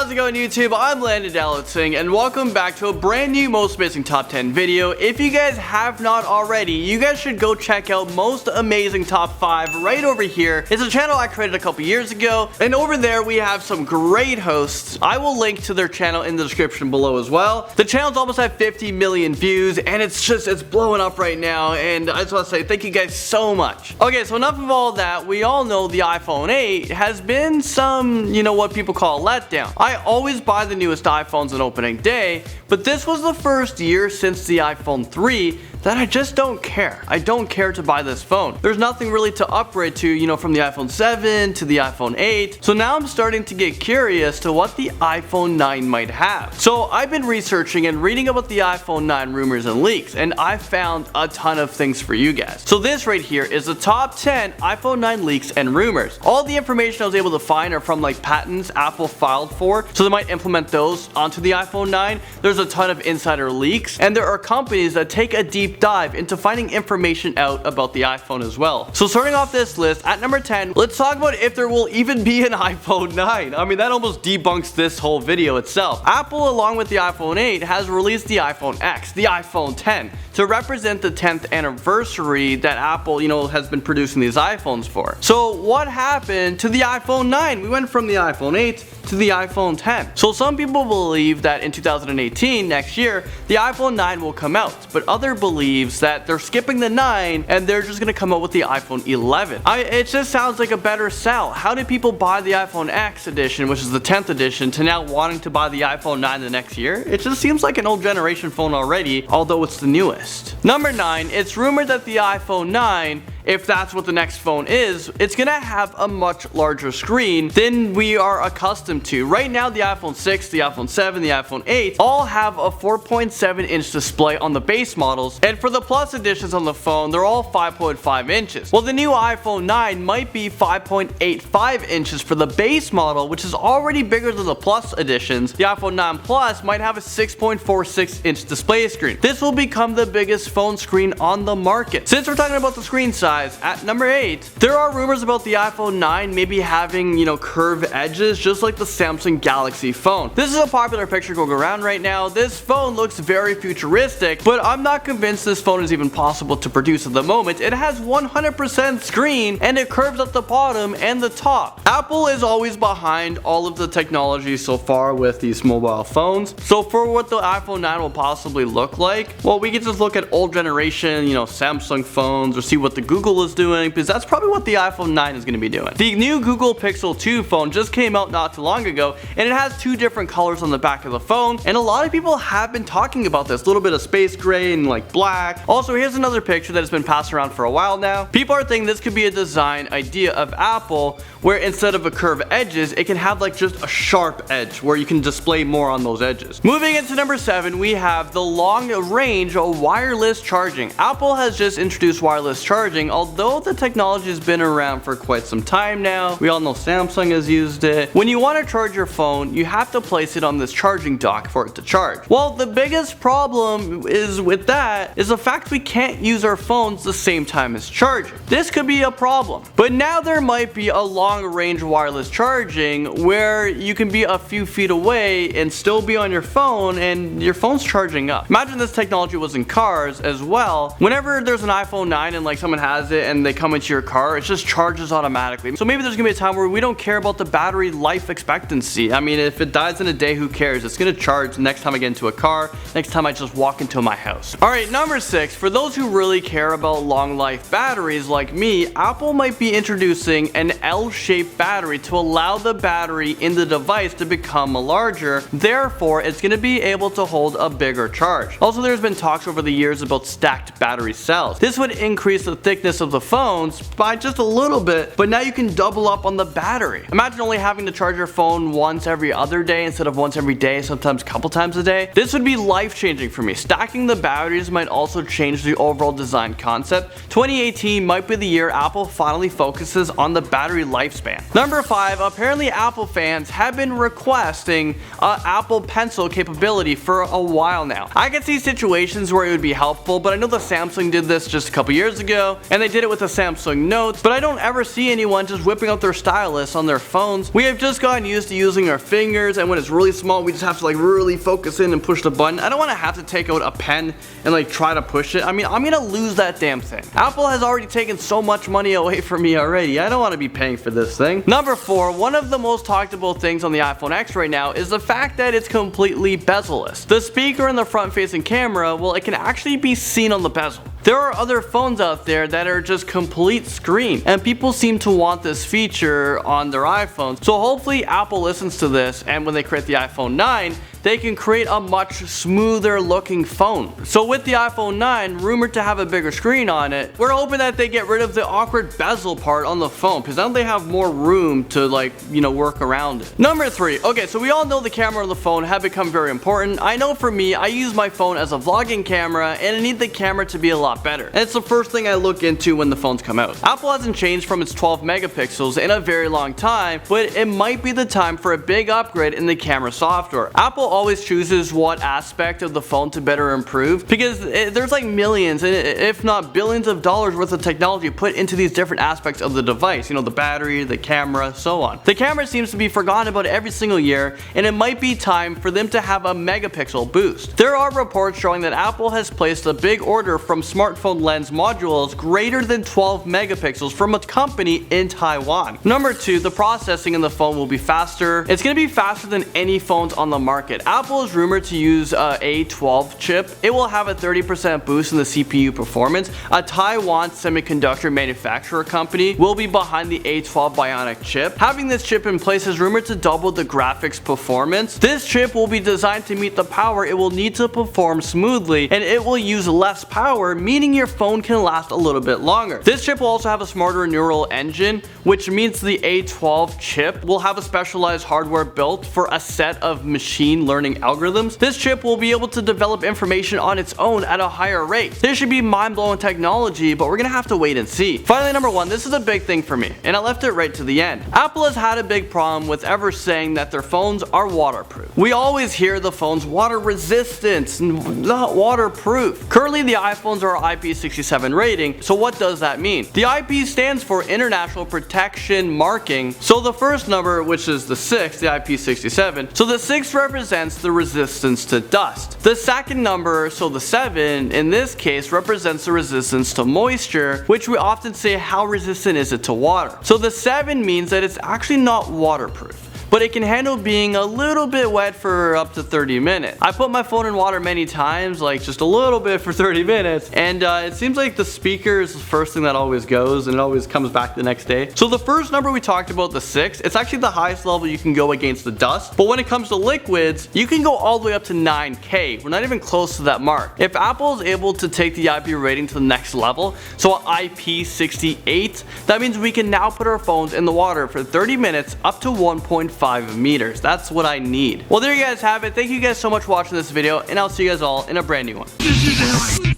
how's it going YouTube? I'm Landon Singh and welcome back to a brand new Most Amazing Top 10 video. If you guys have not already, you guys should go check out Most Amazing Top 5 right over here. It's a channel I created a couple years ago, and over there we have some great hosts. I will link to their channel in the description below as well. The channel's almost at 50 million views and it's blowing up right now, and I just want to say thank you guys so much. Okay, so enough of all that. We all know the iPhone 8 has been some, what people call a letdown. I always buy the newest iPhones on opening day, but this was the first year since the iPhone 3 that I just don't care. I don't care to buy this phone. There's nothing really to upgrade to, from the iPhone 7 to the iPhone 8. So now I'm starting to get curious to what the iPhone 9 might have. So I've been researching and reading about the iPhone 9 rumors and leaks, and I found a ton of things for you guys. So this right here is the top 10 iPhone 9 leaks and rumors. All the information I was able to find are from patents Apple filed for, so they might implement those onto the iPhone 9. There's a ton of insider leaks, and there are companies that take a deep dive into finding information out about the iPhone as well. So starting off this list, at number 10, let's talk about if there will even be an iPhone 9. I mean, that almost debunks this whole video itself. Apple, along with the iPhone 8, has released the iPhone X, the iPhone 10, to represent the 10th anniversary that Apple, has been producing these iPhones for. So what happened to the iPhone 9? We went from the iPhone 8 to the iPhone 10. So some people believe that in 2018, next year, the iPhone 9 will come out, but other believes that they're skipping the 9 and they're just gonna come out with the iPhone 11. It just sounds like a better sell. How did people buy the iPhone X edition, which is the 10th edition, to now wanting to buy the iPhone 9 the next year? It just seems like an old generation phone already, although it's the newest. Number 9, it's rumored that the iPhone 9, if that's what the next phone is, it's gonna have a much larger screen than we are accustomed to. Right now, the iPhone 6, the iPhone 7, the iPhone 8 all have a 4.7 inch display on the base models, and for the Plus editions on the phone, they're all 5.5 inches. Well, the new iPhone 9 might be 5.85 inches for the base model, which is already bigger than the Plus editions. The iPhone 9 Plus might have a 6.46 inch display screen. This will become the biggest phone screen on the market. Since we're talking about the screen size, at number 8, there are rumors about the iPhone 9 maybe having, curved edges just like the Samsung Galaxy phone. This is a popular picture going around right now. This phone looks very futuristic, but I'm not convinced this phone is even possible to produce at the moment. It has 100% screen and it curves at the bottom and the top. Apple is always behind all of the technology so far with these mobile phones. So for what the iPhone 9 will possibly look like, well, we can just look at old generation, Samsung phones, or see what the Google is doing, because that's probably what the iPhone 9 is going to be doing. The new Google Pixel 2 phone just came out not too long ago, and it has 2 different colors on the back of the phone, and a lot of people have been talking about this. A little bit of space gray and black. Also, here's another picture that has been passed around for a while now. People are thinking this could be a design idea of Apple, where instead of a curved edges, it can have just a sharp edge where you can display more on those edges. Moving into number 7, we have the long range wireless charging. Apple has just introduced wireless charging, although the technology has been around for quite some time now. We all know Samsung has used it. When you want to charge your phone, you have to place it on this charging dock for it to charge. Well, the biggest problem is with that is the fact we can't use our phones the same time as charging. This could be a problem. But now there might be a long range wireless charging where you can be a few feet away and still be on your phone and your phone's charging up. Imagine this technology was in cars as well. Whenever there's an iPhone 9 and someone has it and they come into your car, it just charges automatically. So maybe there's gonna be a time where we don't care about the battery life expectancy. I mean, if it dies in a day, who cares? It's gonna charge next time I get into a car, next time I just walk into my house. Alright, number 6, for those who really care about long life batteries like me, Apple might be introducing an L-shaped battery to allow the battery in the device to become larger. Therefore, it's gonna be able to hold a bigger charge. Also, there's been talks over the years about stacked battery cells. This would increase the thickness of the phones by just a little bit, but now you can double up on the battery. Imagine only having to charge your phone once every other day instead of once every day, sometimes a couple times a day. This would be life-changing for me. Stacking the batteries might also change the overall design concept. 2018 might be the year Apple finally focuses on the battery lifespan. Number 5, apparently Apple fans have been requesting Apple Pencil capability for a while now. I can see situations where it would be helpful, but I know that Samsung did this just a couple years ago, and they did it with the Samsung Notes, but I don't ever see anyone just whipping out their stylus on their phones. We have just gotten used to using our fingers, and when it's really small, we just have to like really focus in and push the button. I don't want to have to take out a pen and like try to push it. I mean, I'm gonna lose that damn thing. Apple has already taken so much money away from me already. I don't want to be paying for this thing. Number 4, one of the most talked about things on the iPhone X right now is the fact that it's completely bezel-less. The speaker and the front-facing camera, well, it can actually be seen on the bezel. There are other phones out there that are just complete screen, and people seem to want this feature on their iPhones. So hopefully Apple listens to this, and when they create the iPhone 9, they can create a much smoother looking phone. So with the iPhone 9 rumored to have a bigger screen on it, we're hoping that they get rid of the awkward bezel part on the phone, because now they have more room to like, you know, work around it. Number 3, okay, so we all know the camera on the phone have become very important. I know for me, I use my phone as a vlogging camera, and I need the camera to be a lot better. And it's the first thing I look into when the phones come out. Apple hasn't changed from its 12 megapixels in a very long time, but it might be the time for a big upgrade in the camera software. Apple always chooses what aspect of the phone to better improve, because there's like millions, if not billions of dollars worth of technology put into these different aspects of the device. You know, the battery, the camera, so on. The camera seems to be forgotten about every single year, and it might be time for them to have a megapixel boost. There are reports showing that Apple has placed a big order from smartphone lens modules greater than 12 megapixels from a company in Taiwan. Number 2, the processing in the phone will be faster. It's going to be faster than any phones on the market. Apple is rumored to use a A12 chip. It will have a 30% boost in the CPU performance. A Taiwan semiconductor manufacturer company will be behind the A12 Bionic chip. Having this chip in place is rumored to double the graphics performance. This chip will be designed to meet the power it will need to perform smoothly, and it will use less power, meaning your phone can last a little bit longer. This chip will also have a smarter neural engine, which means the A12 chip will have a specialized hardware built for a set of machine learning algorithms. This chip will be able to develop information on its own at a higher rate. This should be mind-blowing technology, but we're gonna have to wait and see. Finally, number 1, this is a big thing for me, and I left it right to the end. Apple has had a big problem with ever saying that their phones are waterproof. We always hear the phone's water resistant, not waterproof. Currently, the iPhones are IP67 rating, so what does that mean? The IP stands for International Protection Marking, so the first number, which is the 6, the IP67, so the 6 represents the resistance to dust. The second number, so the 7, in this case represents the resistance to moisture, which we often say how resistant is it to water. So the 7 means that it's actually not waterproof, but it can handle being a little bit wet for up to 30 minutes. I put my phone in water many times, like just a little bit for 30 minutes, and it seems like the speaker is the first thing that always goes, and it always comes back the next day. So the first number we talked about, the 6, it's actually the highest level you can go against the dust, but when it comes to liquids, you can go all the way up to 9K. We're not even close to that mark. If Apple is able to take the IP rating to the next level, so IP68, that means we can now put our phones in the water for 30 minutes up to 1.5 meters. That's what I need. Well, there you guys have it. Thank you guys so much for watching this video, and I'll see you guys all in a brand new one.